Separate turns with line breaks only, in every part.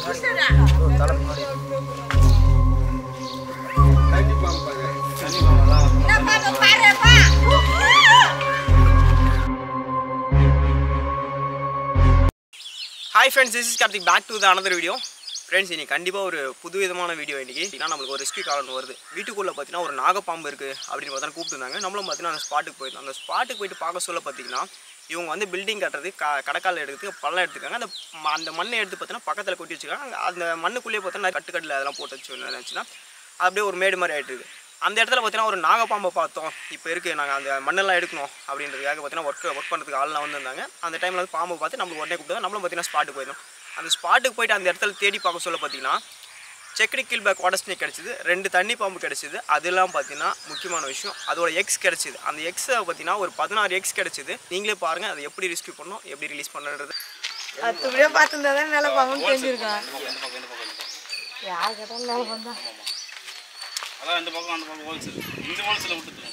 Hi friends, this is Karthik back to the another video. Friends, இன்னைக்கு கண்டிப்பா ஒரு புதுவிதமான வீடியோ இன்னைக்கு. நமக்கு ஒரு ரெஸ்க்யூ கால் வருது. வீட்டுக்குள்ள பாத்தீனா ஒரு நாகப்பாம்பு இருக்கு அப்படினு பார்த்தா கூப்பிட்டுனாங்க. நம்மளும் பாத்தீனா அந்த ஸ்பாட்டுக்கு போயிட்டோம். அந்த ஸ்பாட்டுக்கு போயிட்டு பார்க்க சொல்ல பாத்தீங்கன்னா இவங்க வந்து பில்டிங் கட்டறது கடக்கால எடுத்து பள்ளம் எடுத்துக்காங்க. அந்த மண்ணை எடுத்து பாத்தீனா பக்கத்துல கொட்டி வச்சிருக்காங்க. அந்த மண்ணுக்குள்ளே பாத்தீனா கட்டுக்கட்டல அதெல்லாம் போட்டு வச்சுனா அப்படியே ஒரு மேடு மாதிரி ஆயிட்டு இருக்கு. அந்த இடத்துல பாத்தீனா ஒரு நாகப்பாம்பை பார்த்தோம். இப்போ இருக்கு நாங்க அந்த மண்ணெல்லாம் எடுக்கணும் அப்படின்றதுக்காக பாத்தீனா வர்க் பண்றதுக்கு ஆள்லாம் வந்திருந்தாங்க. அந்த டைம்ல வந்து பாம்பை பார்த்து நம்ம உடனே கூப்பிட்டாங்க. நம்மளும் பாத்தீனா ஸ்பாட்டுக்கு போயிட்டோம். அந்த ஸ்பாட்டுக்கு போயிட்டு அந்த இடத்துல தேடி பார்க்க சொல்ல பார்த்தீங்கன்னா செக்கடி கீல்பேக் வாட்டர் ஸ்னேக் கிடச்சிது, 2 தண்ணி பாம்பு கிடச்சிது. அதெல்லாம் பார்த்தீங்கன்னா முக்கியமான விஷயம் அதோட எக்ஸ் கிடச்சிது. அந்த எக்ஸை பார்த்தீங்கன்னா ஒரு 16 எக்ஸ் கிடச்சிது. நீங்களே பாருங்கள் அதை எப்படி ரெஸ்க்யூ பண்ணணும், எப்படி ரிலீஸ் பண்ணுறது.
அது வீடியோ பார்த்துருந்தா தான் மேலே பாம்புன்னு தெரிஞ்சிருக்கான். யார் கேட்டாலும் மேலே வந்தா
அதான் இந்த பக்கம் அந்த பக்கம் ஹோல்சேல் இந்த ஹோல்சேல விட்டுட்டு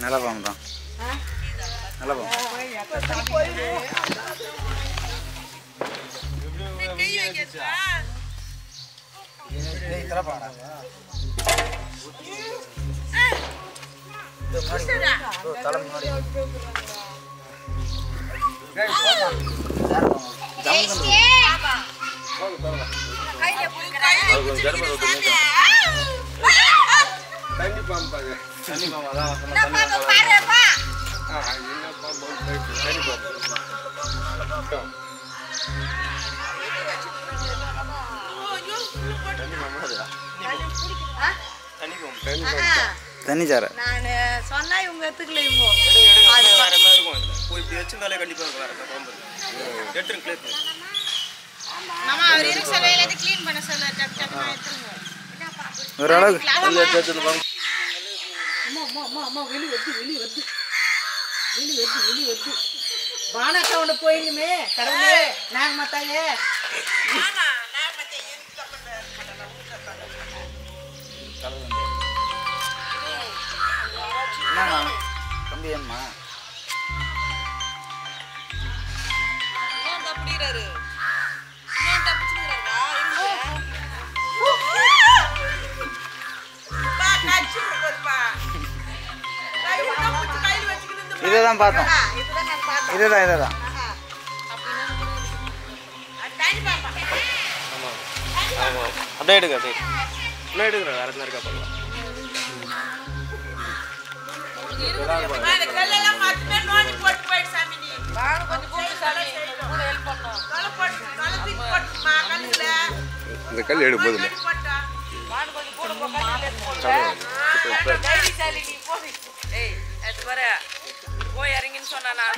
நல்ல பாம்பு தான். நல்ல பாம்பு.
தண்ணி பாம்பு தண்ணி பாம்பு அதான்
தண்ணி சார
நான் சொன்னா இவங்க எடுத்துக்கல. இவங்க
வேற என்ன இருக்கும் இப்படி வச்சிருந்தாலே கண்டிப்பாக இருக்கும். வேற பாம்பு எடுத்துருங்க கிளியர்
மாமா அவர் இருக்கு சொல்ல எல்லாத்தையும் க்ளீன் பண்ண சொல்ல டக் டக் எடுத்துங்க.
ஒரு அளவுக்கு
வான சவுண்ட் போயிடுமே கடவுளே நாங்க மாட்டாங்க.
கம்பி ஏம்மா
அப்படிறாரு
இதுதான் பார்த்தோம். இதுதான்
அப்படியே எடுங்க. அப்படியே இன்னும் எடுக்கிறேன். வேற என்ன இருக்கா பண்ணலாம்.
இந்த கல் எடு போதும்.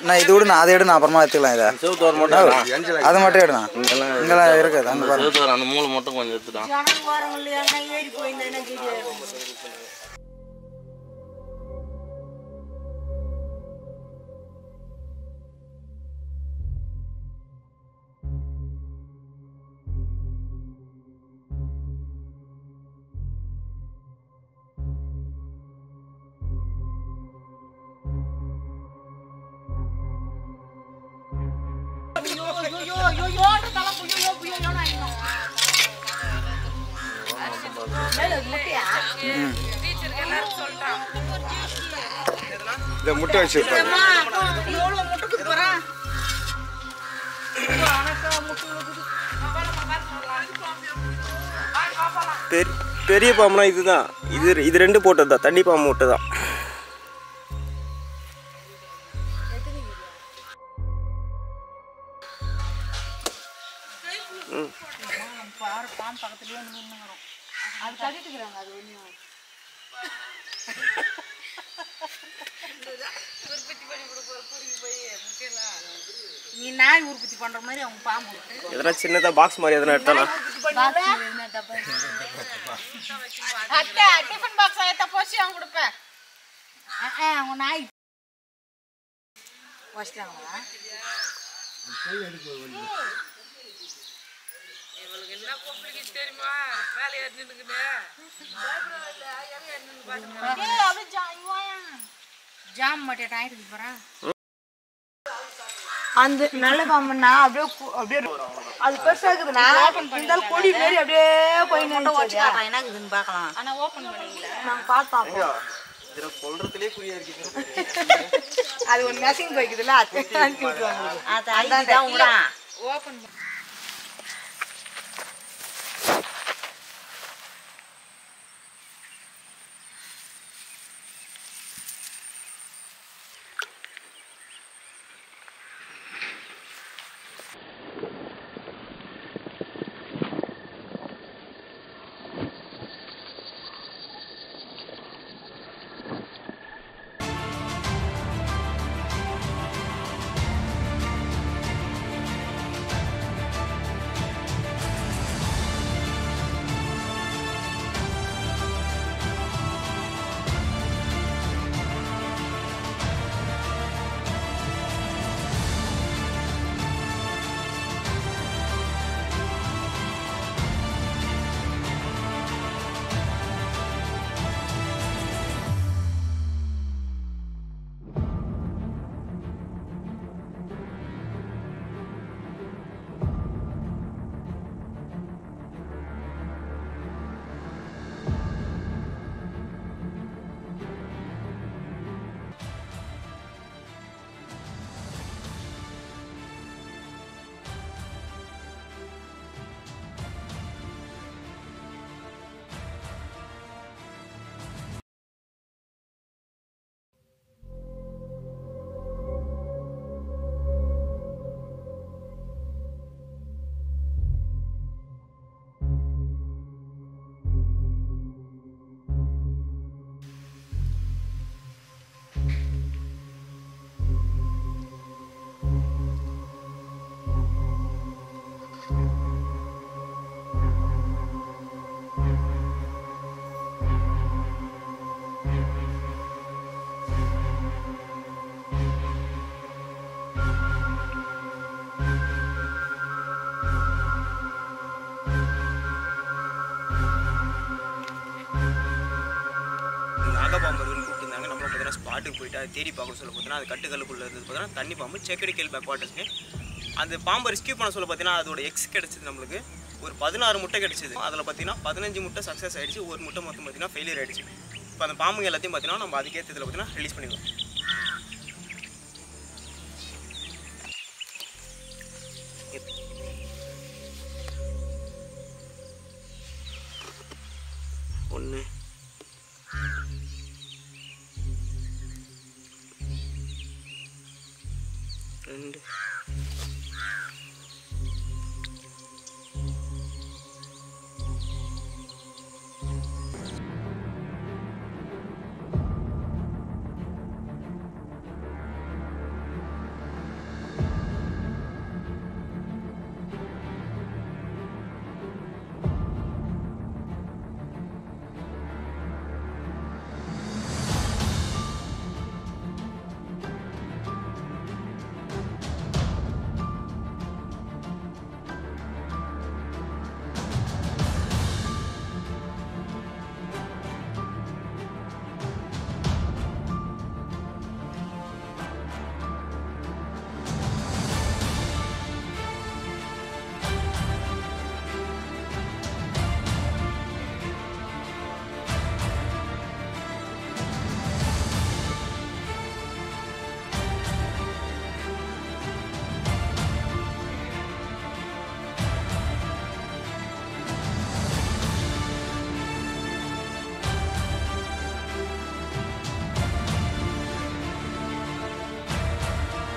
நான் இது விட நான் அதை எடு, நான் அப்புறமா எடுத்துக்கலாம். இதை அது மட்டும் எடுண்ணா. இங்கெல்லாம் இருக்காது. அந்த பாருங்க
அந்த மூளை மட்டும் கொஞ்சம் எடுத்துட்டான்.
ஏறி போயிருந்தேன்.
இந்த முட்டை வச்சிருப்பாங்க.
பெரிய பாம்புனா இதுதான். இது 2 போட்டது தான். தண்ணி பாம்பு முட்டை தான்.
பாம்பு பக்கத்துலயே நின்னுறோம். அது கட்டிட்டுக்கறாங்க. அது ஒண்ணு உற்பத்தி பண்ணி கொடுக்குற கூடிக்கு போய் முட்டையலாம் நீ நாய் உற்பத்தி பண்ற மாதிரி அவங்க பாம்பு
எதனா சின்னதா பாக்ஸ் மாதிரி எதனா எடுத்தானா
அட்டை டிஃபன் பாக்ஸ் ஏத்த போசி அவங்க கொடுப்பேன். அவங்க நாய் வச்சிட்டாங்களா? இவளுக்கு என்ன கூப்பிடுச்சு தெரியுமா? வேலையை நின்னுக்குது. ஜாம் மாட்டேன் ஆயிருக்கு போறா. அந்த நல்ல பாம்புன்னா அப்படியே அது பெருசா இருக்குதுன்னா இந்த கொடி மாரி அப்படியே போய் என்னக்குதுன்னு பார்க்கலாம். ஆனா ஓபன் பண்ணீங்களா? நாங்க பார்த்தோம்.
இதுல கொல்றதுலயே குறியா இருக்குது.
அது ஒரு மெஷின் போய்க்குதுல அது அனுப்பி விட்டுருவாங்க. அதான் ஓபன்
நாகப்பாம்பு இருக்குன்னு கூப்பிட்டுருந்தாங்க. நம்மளும் பார்த்தீங்கன்னா ஸ்பாட்டுக்கு போயிட்டு அதை தேடி பார்க்க சொல்ல பார்த்தீங்கன்னா அது கட்டுக்கல்லுக்குள்ளே இருந்தது பார்த்தீங்கன்னா தண்ணி பாம்பு செக்கடி கேள் பேக் வாட்டர்ஸ்க்கு. அந்த பாம்பை ரெஸ்கியூ பண்ண சொல்ல பார்த்தீங்கன்னா அதோட எக்ஸ் கிடச்சிது நம்மளுக்கு. ஒரு 16 முட்டை கிடச்சிது. அதில் பார்த்தீங்கன்னா 15 முட்டை சக்ஸஸ் ஆகிடுச்சு. ஒரு முட்டை மொத்தம் பார்த்தீங்கன்னா ஃபெயிலியர் ஆகிடுச்சு. இப்போ அந்த பாம்புங்க எல்லாத்தையும் பார்த்தீங்கன்னா நம்ம அதுக்கேற்றதில் பார்த்தீங்கன்னா ரிலீஸ் பண்ணிடலாம். ஒன்று 2